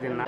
తిన్నా.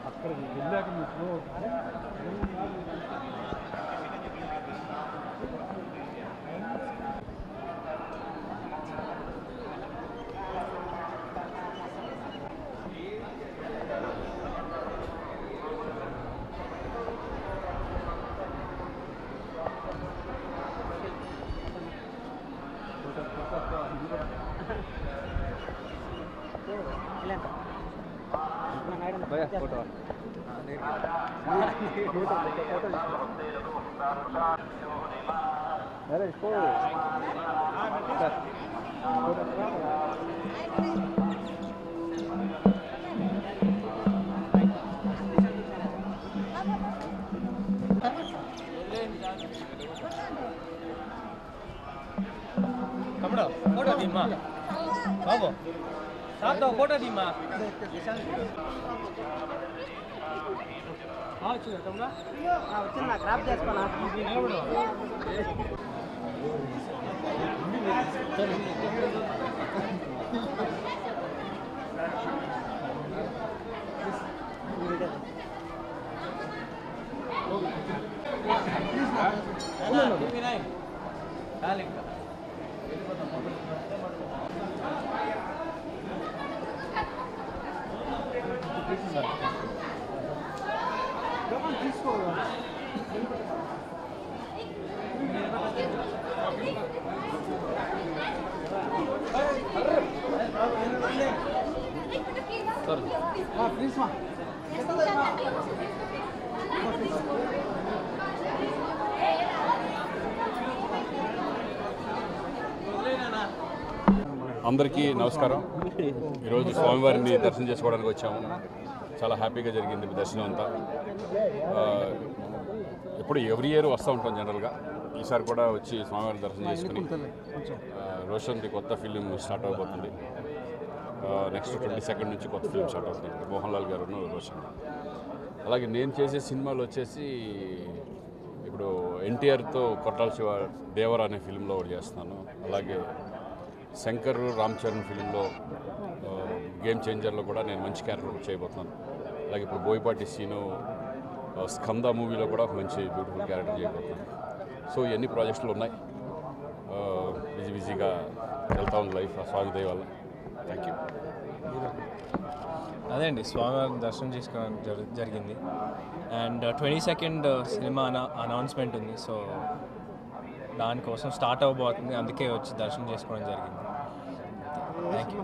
అక్కడికి వెళ్ళాక మీకు फोटो अरे इसको कमड़ा फोटो दी मां बाबू साथ दो फोटो दी मां हाँ चलो कमड़ा हाँ चलना क्राफ्ट जैस को ना అందరికీ నమస్కారం. ఈరోజు స్వామివారిని దర్శనం చేసుకోవడానికి వచ్చాము. చాలా హ్యాపీగా జరిగింది దర్శనం అంతా. ఎప్పుడు ఎవ్రీ ఇయర్ వస్తూ ఉంటాం జనరల్గా. ఈసారి కూడా వచ్చి స్వామివారిని దర్శనం చేసుకుని రోషన్ది కొత్త ఫిలిం స్టార్ట్ అవబోతుంది. నెక్స్ట్ 22 నుంచి కొత్త ఫిలిం స్టార్ట్ అవుతుంది. మోహన్ లాల్ గారు రోషన్. అలాగే నేను చేసే సినిమాలు వచ్చేసి ఇప్పుడు ఎన్టీఆర్తో కొట్టాల శివ దేవర అనే ఫిలింలో ఒకటి చేస్తున్నాను. అలాగే శంకర్ రామ్ చరణ్ ఫిలింలో గేమ్ చేంజర్లో కూడా నేను మంచి క్యారెక్టర్ చేయబోతున్నాను. అలాగే ఇప్పుడు బోయపాటి సీను స్కంద మూవీలో కూడా మంచి బ్యూటిఫుల్ క్యారెక్టర్ చేయబోతున్నాను. సో ఇవన్నీ ప్రాజెక్టులు ఉన్నాయి. బిజీగా వెళ్తా ఉంది లైఫ్ ఆ స్వామి దయ వల్ల. Thank you. అదే అండి స్వామివారిని దర్శనం చేసుకోవడం జరిగింది. అండ్ 22nd సినిమా అనౌన్స్మెంట్ ఉంది. సో దానికోసం స్టార్ట్ అవ్వబోతుంది. అందుకే వచ్చి దర్శనం చేసుకోవడం జరిగింది. Thank you.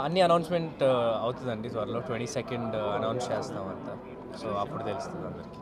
అన్ని అనౌన్స్మెంట్ అవుతుందండి త్వరలో. 22nd అనౌన్స్ చేస్తాం అంతా. సో అప్పుడు తెలుస్తుంది అందరికీ.